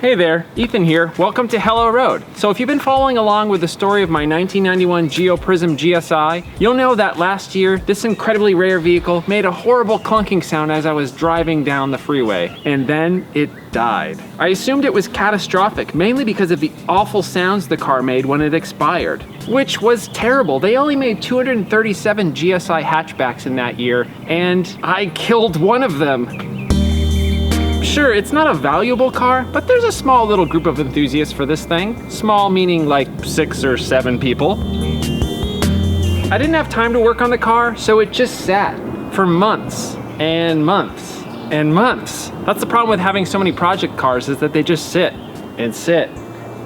Hey there, Ethan here. Welcome to Hello Road. So if you've been following along with the story of my 1991 Geo Prizm GSi, you'll know that last year, this incredibly rare vehicle made a horrible clunking sound as I was driving down the freeway, and then it died. I assumed it was catastrophic, mainly because of the awful sounds the car made when it expired, which was terrible. They only made 237 GSi hatchbacks in that year, and I killed one of them. Sure, it's not a valuable car, but there's a small little group of enthusiasts for this thing. Small meaning like 6 or 7 people. I didn't have time to work on the car, so it just sat for months and months and months. That's the problem with having so many project cars, is that they just sit and sit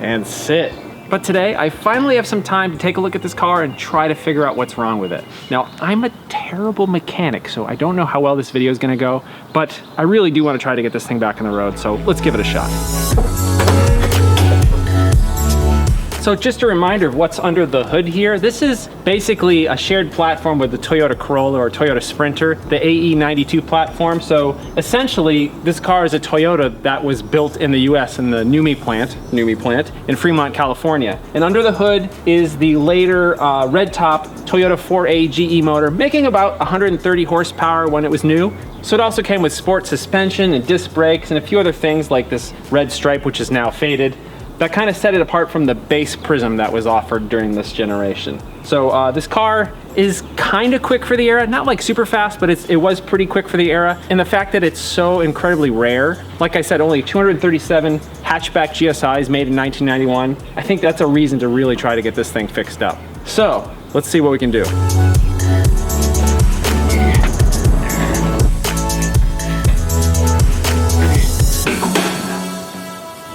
and sit. But today, I finally have some time to take a look at this car and try to figure out what's wrong with it. Now, I'm a terrible mechanic, so I don't know how well this video is gonna go, but I really do want to try to get this thing back on the road, so let's give it a shot. So just a reminder of what's under the hood here. This is basically a shared platform with the Toyota Corolla or Toyota Sprinter, the AE92 platform. So essentially, this car is a Toyota that was built in the US in the NUMMI plant in Fremont, California. And under the hood is the later red top Toyota 4A GE motor, making about 130 horsepower when it was new. So it also came with sport suspension and disc brakes and a few other things like this red stripe, which is now faded. That kind of set it apart from the base Prizm that was offered during this generation. So this car is kind of quick for the era, not like super fast, but it was pretty quick for the era. And the fact that it's so incredibly rare, like I said, only 237 hatchback GSIs made in 1991, I think that's a reason to really try to get this thing fixed up. So let's see what we can do.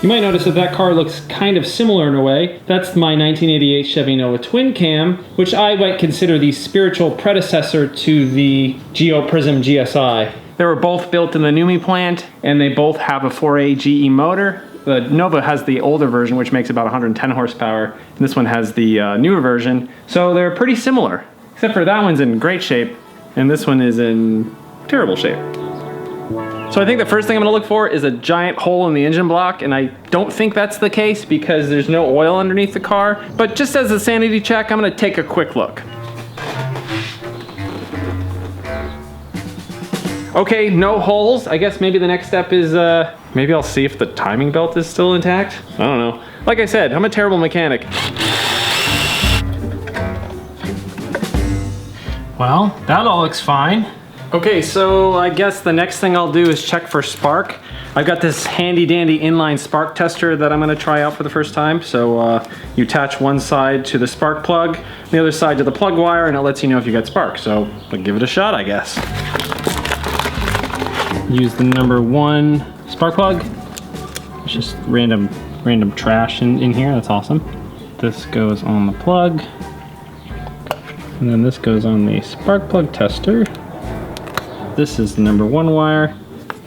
You might notice that that car looks kind of similar in a way. That's my 1988 Chevy Nova Twin Cam, which I might consider the spiritual predecessor to the Geo Prizm GSi. They were both built in the NUMMI plant, and they both have a 4A GE motor. The Nova has the older version, which makes about 110 horsepower, and this one has the newer version. So they're pretty similar, except for that one's in great shape, and this one is in terrible shape. So I think the first thing I'm gonna look for is a giant hole in the engine block, and I don't think that's the case because there's no oil underneath the car. But just as a sanity check, I'm gonna take a quick look. Okay, no holes. I guess maybe the next step is, maybe I'll see if the timing belt is still intact. I don't know. Like I said, I'm a terrible mechanic. Well, that all looks fine. Okay, so I guess the next thing I'll do is check for spark. I've got this handy dandy inline spark tester that I'm gonna try out for the first time. So you attach one side to the spark plug, the other side to the plug wire, and it lets you know if you got spark. So I'll give it a shot, I guess. Use the number 1 spark plug. It's just random trash in here, that's awesome. This goes on the plug. And then this goes on the spark plug tester. This is the number 1 wire,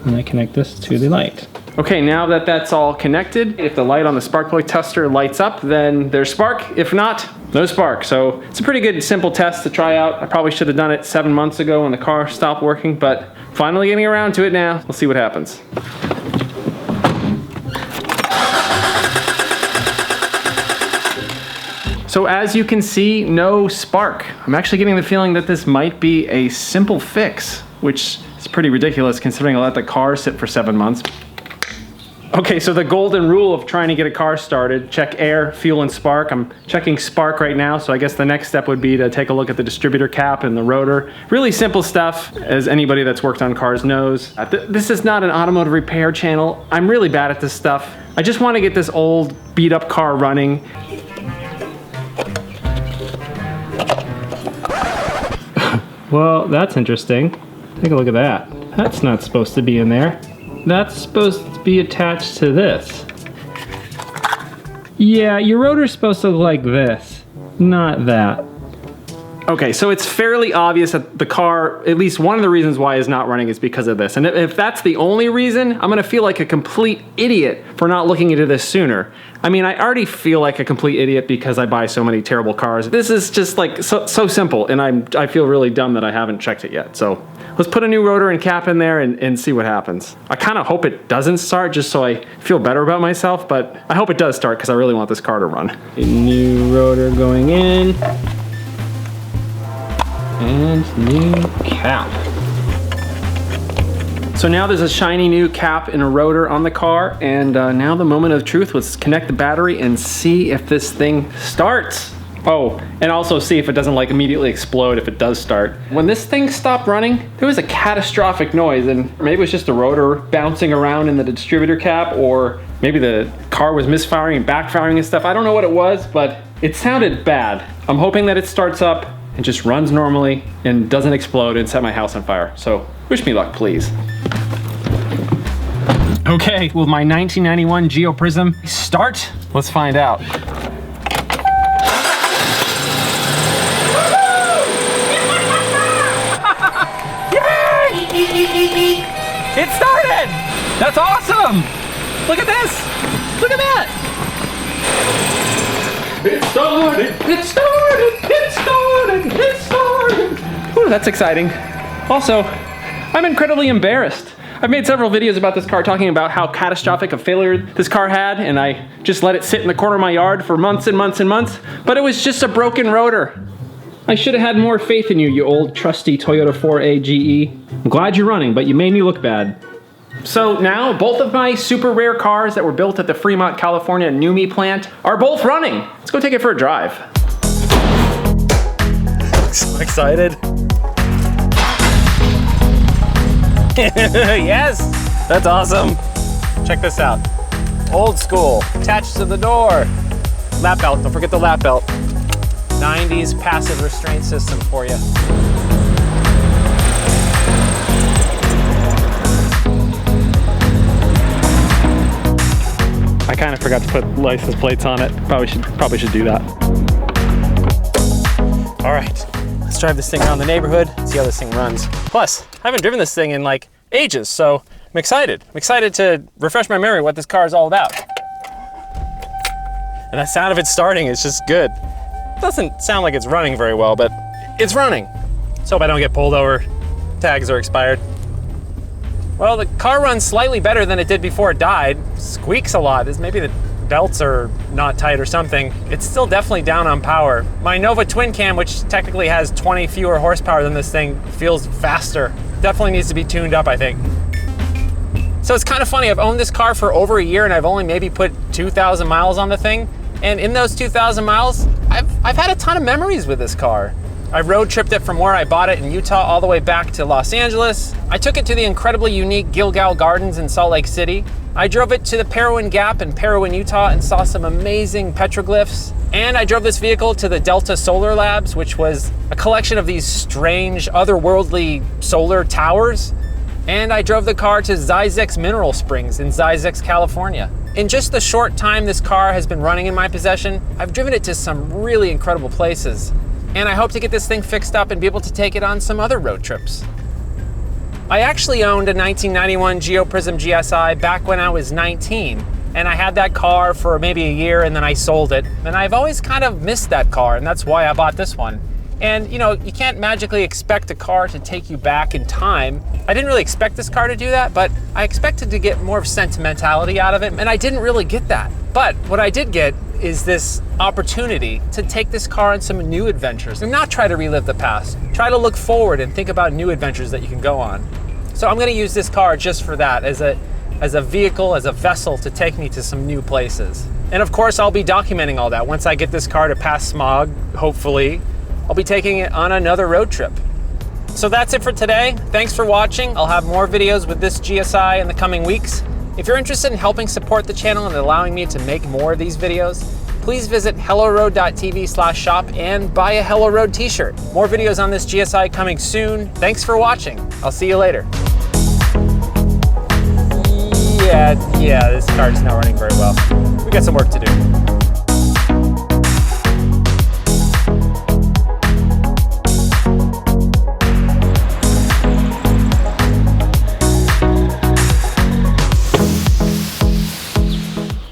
and I connect this to the light. Okay, now that that's all connected, if the light on the spark plug tester lights up, then there's spark. If not, no spark. So it's a pretty good, simple test to try out. I probably should have done it 7 months ago when the car stopped working, but finally getting around to it now. We'll see what happens. So as you can see, no spark. I'm actually getting the feeling that this might be a simple fix, which is pretty ridiculous considering I let the car sit for 7 months. Okay, so the golden rule of trying to get a car started, check air, fuel, and spark. I'm checking spark right now, so I guess the next step would be to take a look at the distributor cap and the rotor. Really simple stuff, as anybody that's worked on cars knows. This is not an automotive repair channel. I'm really bad at this stuff. I just want to get this old, beat up car running. Well, that's interesting. Take a look at that. That's not supposed to be in there. That's supposed to be attached to this. Yeah, your rotor's supposed to look like this, not that. Okay, so it's fairly obvious that the car, at least one of the reasons why it's not running is because of this. And if that's the only reason, I'm gonna feel like a complete idiot for not looking into this sooner. I mean, I already feel like a complete idiot because I buy so many terrible cars. This is just like so simple, and I feel really dumb that I haven't checked it yet. So let's put a new rotor and cap in there and see what happens. I kind of hope it doesn't start just so I feel better about myself, but I hope it does start because I really want this car to run. A new rotor going in. And new cap. So now there's a shiny new cap and a rotor on the car, and now the moment of truth. Let's connect the battery and see if this thing starts. Oh, and also see if it doesn't like immediately explode if it does start. When this thing stopped running, there was a catastrophic noise, and maybe it was just the rotor bouncing around in the distributor cap, or maybe the car was misfiring and backfiring and stuff. I don't know what it was, but it sounded bad. I'm hoping that it starts up and just runs normally and doesn't explode and set my house on fire. So wish me luck, please. Okay, will my 1991 Geo Prizm start? Let's find out. Yay! It started! That's awesome! Look at this! Look at that! It started! It started! It started! It started! Ooh, that's exciting. Also, I'm incredibly embarrassed. I've made several videos about this car talking about how catastrophic a failure this car had, and I just let it sit in the corner of my yard for months and months and months, but it was just a broken rotor. I should have had more faith in you, you old trusty Toyota 4A GE. I'm glad you're running, but you made me look bad. So now, both of my super rare cars that were built at the Fremont, California NUMMI plant are both running. Let's go take it for a drive. So excited. Yes, that's awesome. Check this out. Old school, attached to the door. Lap belt, don't forget the lap belt. 90s passive restraint system for you. I kind of forgot to put license plates on it. Probably should do that. All right, let's drive this thing around the neighborhood, see how this thing runs. Plus, I haven't driven this thing in like ages, so I'm excited. I'm excited to refresh my memory what this car is all about. And that sound of it starting is just good. It doesn't sound like it's running very well, but it's running. So hope I don't get pulled over, tags are expired. Well, the car runs slightly better than it did before it died. Squeaks a lot. Maybe the belts are not tight or something. It's still definitely down on power. My Nova twin cam, which technically has 20 fewer horsepower than this thing, feels faster. Definitely needs to be tuned up, I think. So it's kind of funny, I've owned this car for over a year and I've only maybe put 2,000 miles on the thing. And in those 2,000 miles, I've had a ton of memories with this car. I road tripped it from where I bought it in Utah all the way back to Los Angeles. I took it to the incredibly unique Gilgal Gardens in Salt Lake City. I drove it to the Parowan Gap in Parowan, Utah and saw some amazing petroglyphs. And I drove this vehicle to the Delta Solar Labs, which was a collection of these strange, otherworldly solar towers. And I drove the car to Zyzex Mineral Springs in Zyzex, California. In just the short time this car has been running in my possession, I've driven it to some really incredible places. And I hope to get this thing fixed up and be able to take it on some other road trips. I actually owned a 1991 Geo Prizm GSi back when I was 19. And I had that car for maybe a year and then I sold it. And I've always kind of missed that car, and that's why I bought this one. And you know, you can't magically expect a car to take you back in time. I didn't really expect this car to do that, but I expected to get more of sentimentality out of it, and I didn't really get that. But what I did get is this opportunity to take this car on some new adventures and not try to relive the past. Try to look forward and think about new adventures that you can go on. So I'm gonna use this car just for that, as a vehicle, as a vessel to take me to some new places. And of course, I'll be documenting all that. Once I get this car to pass smog, hopefully, I'll be taking it on another road trip. So that's it for today. Thanks for watching. I'll have more videos with this GSi in the coming weeks. If you're interested in helping support the channel and allowing me to make more of these videos, please visit helloroad.tv/shop and buy a Hello Road t-shirt. More videos on this GSi coming soon. Thanks for watching. I'll see you later. Yeah, this car is not running very well. We got some work to do.